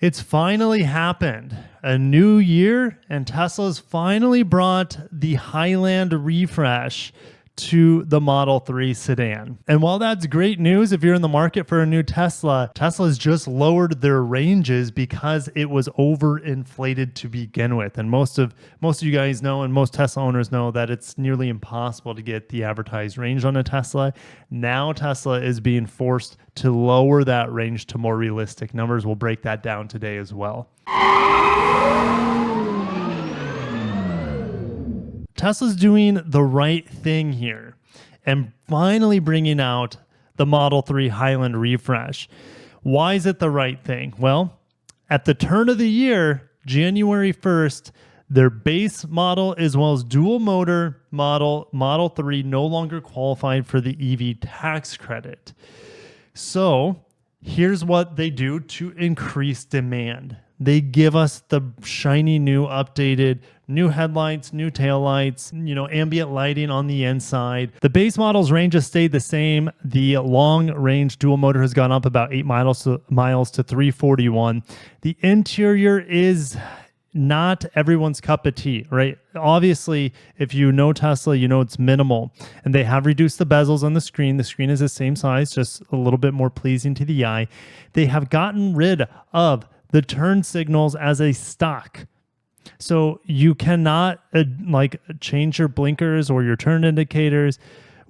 It's finally happened. A new year, and Tesla's finally brought the Highland refresh to the Model 3 sedan. And while that's great news, if you're in the market for a new Tesla, Tesla's just lowered their ranges because it was overinflated to begin with. And most of you guys know, and most Tesla owners know, that it's nearly impossible to get the advertised range on a Tesla. Now Tesla is being forced to lower that range to more realistic numbers. We'll break that down today as well. Tesla's doing the right thing here and finally bringing out the Model 3 Highland refresh. Why is it the right thing? Well, at the turn of the year, January 1st, their base model as well as dual motor Model 3 no longer qualified for the EV tax credit. So here's what they do to increase demand. They give us the shiny new updated new headlights, new taillights, ambient lighting on the inside. The base model's range has stayed the same. The long range dual motor has gone up about 8 miles to 341. The interior is not everyone's cup of tea, right? Obviously, if you know Tesla, you know it's minimal. And they have reduced the bezels on the screen. The screen is the same size, just a little bit more pleasing to the eye. They have gotten rid of the turn signals as a stock. So you cannot change your blinkers or your turn indicators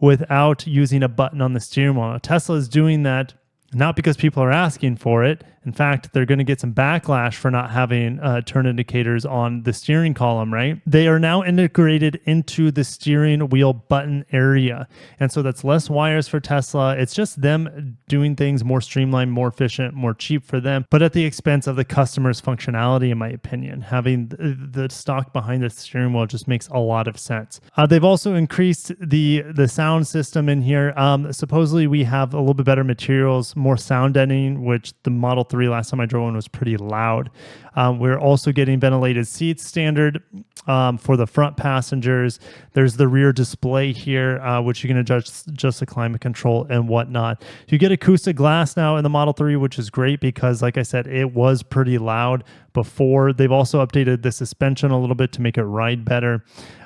without using a button on the steering wheel. Tesla is doing that not because people are asking for it. In fact, they're going to get some backlash for not having turn indicators on the steering column, right? They are now integrated into the steering wheel button area. And so that's less wires for Tesla. It's just them doing things more streamlined, more efficient, more cheap for them, but at the expense of the customer's functionality, in my opinion. Having the stock behind the steering wheel just makes a lot of sense. They've also increased the sound system in here. Supposedly we have a little bit better materials, more sound deadening, which the Model 3 last time I drove one was pretty loud. We're also getting ventilated seats standard for the front passengers. There's the rear display here, which you can adjust the climate control and whatnot. You get acoustic glass now in the Model 3, which is great because, like I said, it was pretty loud before. They've also updated the suspension a little bit to make it ride better.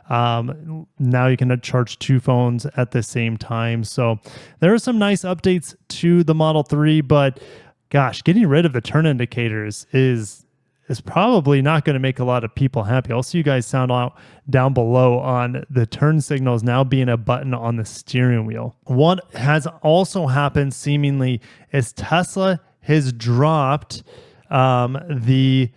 Now you can charge 2 phones at the same time. So there are some nice updates to the Model 3, but gosh, getting rid of the turn indicators is probably not going to make a lot of people happy. I'll see you guys down below on the turn signals now being a button on the steering wheel. What has also happened seemingly is Tesla has dropped the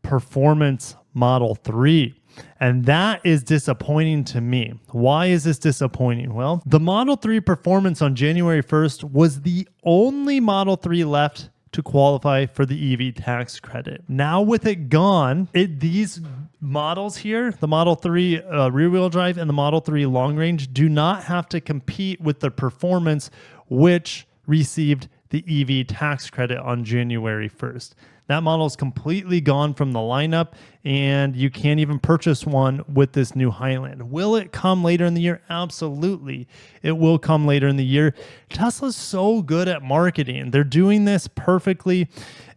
performance Model 3. And that is disappointing to me. Why is this disappointing? Well, the Model 3 Performance on January 1st was the only Model 3 left to qualify for the EV tax credit. Now with it gone, these models here, the Model 3 rear-wheel drive and the Model 3 long range, do not have to compete with the Performance, which received the EV tax credit on January 1st. That model is completely gone from the lineup, and you can't even purchase one with this new Highland. Will it come later in the year? Absolutely. It will come later in the year. Tesla's so good at marketing. They're doing this perfectly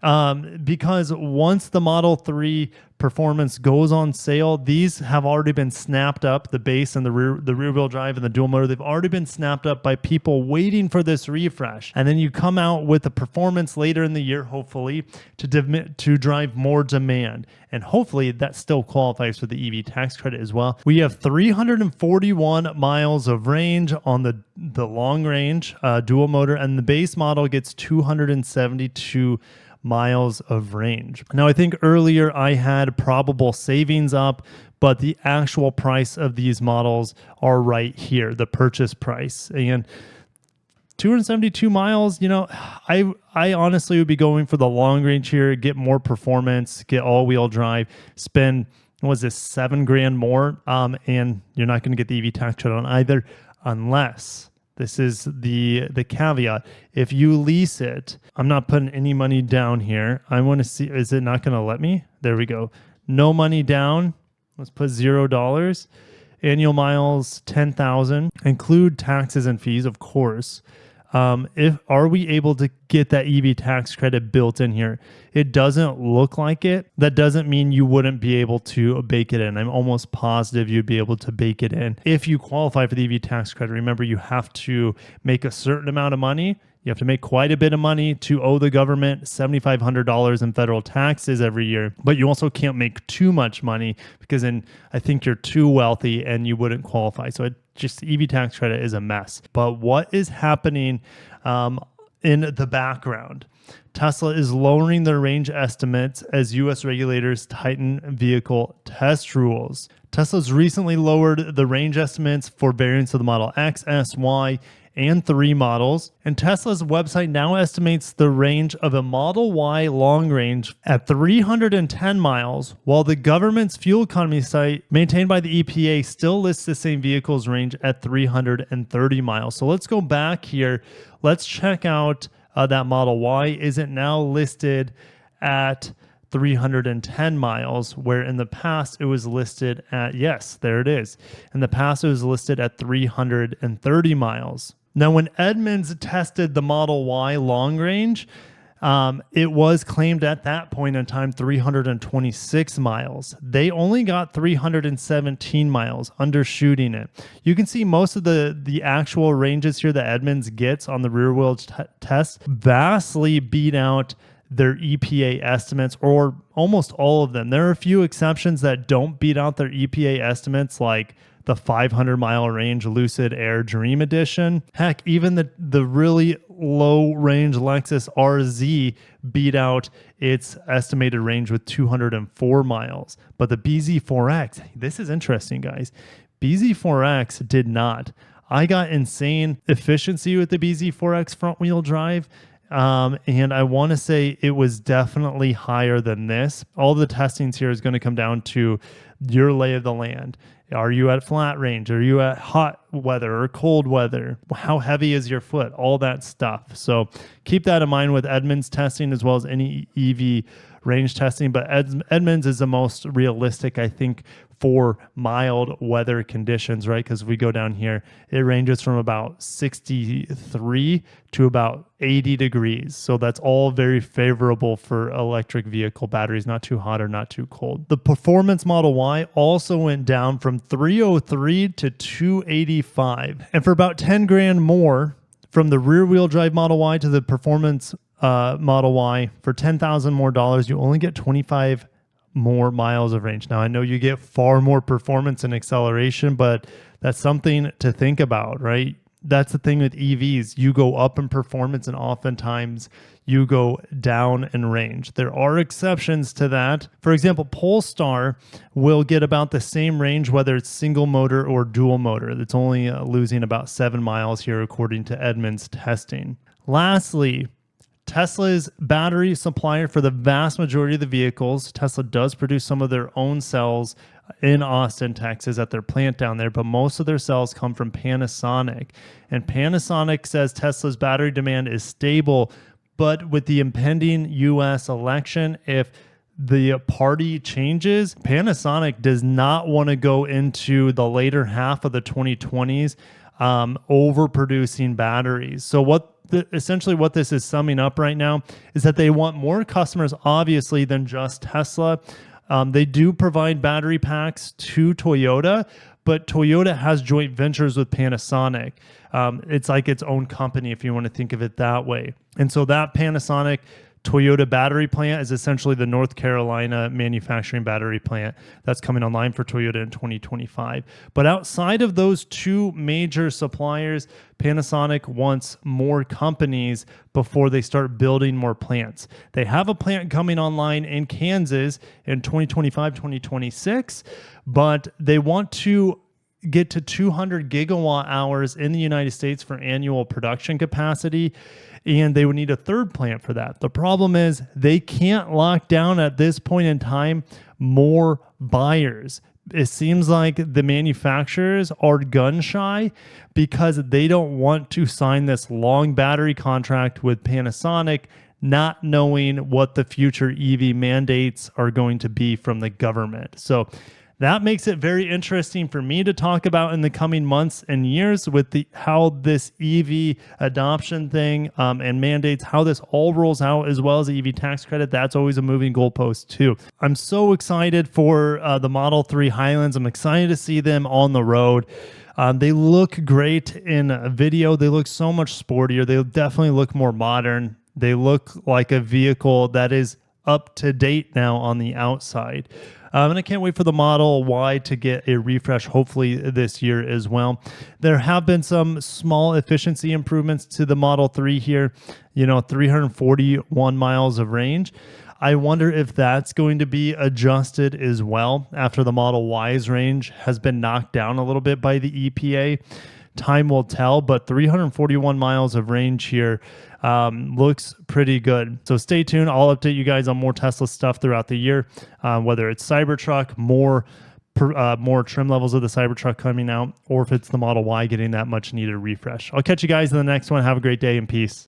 because once the Model 3 Performance goes on sale, these have already been snapped up, the base and the rear-wheel drive and the dual motor. They've already been snapped up by people waiting for this refresh. And then you come out with the Performance later in the year, hopefully, to drive more demand. And hopefully that still qualifies for the EV tax credit as well. We have 341 miles of range on the long range dual motor, and the base model gets 272 miles of range. Now, I think earlier I had probable savings up, but the actual price of these models are right here, the purchase price. And 272 miles, I honestly would be going for the long range here, get more performance, get all-wheel drive, spend, $7,000 more, and you're not going to get the EV tax credit on either, unless this is the caveat. If you lease it, I'm not putting any money down here. I want to see, is it not going to let me? There we go. No money down. Let's put $0. Annual miles, 10,000. Include taxes and fees, of course. If are we able to get that EV tax credit built in here? It doesn't look like it. That doesn't mean you wouldn't be able to bake it in. I'm almost positive you'd be able to bake it in if you qualify for the EV tax credit. Remember, you have to make a certain amount of money. You have to make quite a bit of money to owe the government $7,500 in federal taxes every year, but you also can't make too much money because then I think you're too wealthy and you wouldn't qualify. So just EV tax credit is a mess. But what is happening in the background? Tesla is lowering their range estimates as U.S. regulators tighten vehicle test rules. Tesla's recently lowered the range estimates for variants of the Model X, S, Y, and 3 models, and Tesla's website now estimates the range of a Model Y long range at 310 miles, while the government's fuel economy site maintained by the EPA still lists the same vehicle's range at 330 miles. So let's go back here. Let's check out that Model Y. Is it now listed at 310 miles, where in the past it was listed at, yes, there it is. In the past it was listed at 330 miles. Now, when Edmunds tested the Model Y long range, it was claimed at that point in time 326 miles. They only got 317 miles, undershooting it. You can see most of the actual ranges here that Edmunds gets on the rear wheel test vastly beat out their EPA estimates, or almost all of them. There are a few exceptions that don't beat out their EPA estimates, like the 500-mile range Lucid Air Dream Edition. Heck, even the really low-range Lexus RZ beat out its estimated range with 204 miles. But the BZ4X, this is interesting, guys. BZ4X did not. I got insane efficiency with the BZ4X front-wheel drive, and I want to say it was definitely higher than this. All the testings here is going to come down to your lay of the land. Are you at flat range? Are you at hot weather or cold weather? How heavy is your foot? All that stuff. So keep that in mind with Edmunds testing as well as any EV range testing. But Edmunds is the most realistic, I think, for mild weather conditions, right? Because we go down here, it ranges from about 63 to about 80 degrees. So that's all very favorable for electric vehicle batteries, not too hot or not too cold. The performance Model Y also went down from 303 to 285. And for about 10 grand more, from the rear wheel drive Model Y to the performance Model Y, for $10,000 more dollars, you only get 25 more miles of range. Now, I know you get far more performance and acceleration, but that's something to think about, right? That's the thing with EVs. You go up in performance and oftentimes you go down in range. There are exceptions to that. For example, Polestar will get about the same range whether it's single motor or dual motor. It's only losing about 7 miles here according to Edmunds testing. Lastly, Tesla's battery supplier for the vast majority of the vehicles. Tesla does produce some of their own cells in Austin, Texas at their plant down there, but most of their cells come from Panasonic. And Panasonic says Tesla's battery demand is stable, but with the impending US election, if the party changes, Panasonic does not want to go into the later half of the 2020s overproducing batteries. So essentially what this is summing up right now is that they want more customers, obviously, than just Tesla. They do provide battery packs to Toyota, but Toyota has joint ventures with Panasonic. It's like its own company, if you want to think of it that way. And so that Panasonic Toyota battery plant is essentially the North Carolina manufacturing battery plant that's coming online for Toyota in 2025. But outside of those two major suppliers, Panasonic wants more companies before they start building more plants. They have a plant coming online in Kansas in 2025, 2026, but they want to get to 200 gigawatt hours in the United States for annual production capacity, and they would need a third plant for that. The problem is they can't lock down at this point in time more buyers. It seems like the manufacturers are gun shy because they don't want to sign this long battery contract with Panasonic, not knowing what the future EV mandates are going to be from the government. So That makes it very interesting for me to talk about in the coming months and years with how this EV adoption thing and mandates, how this all rolls out, as well as the EV tax credit. That's always a moving goalpost too. I'm so excited for the Model 3 Highlands. I'm excited to see them on the road. They look great in a video. They look so much sportier. They definitely look more modern. They look like a vehicle that is up to date now on the outside. And I can't wait for the Model Y to get a refresh, hopefully this year as well. There have been some small efficiency improvements to the Model 3 here, 341 miles of range. I wonder if that's going to be adjusted as well after the Model Y's range has been knocked down a little bit by the EPA. Time will tell, but 341 miles of range here looks pretty good. So stay tuned. I'll update you guys on more Tesla stuff throughout the year, whether it's Cybertruck, more trim levels of the Cybertruck coming out, or if it's the Model Y getting that much needed refresh. I'll catch you guys in the next one. Have a great day and peace.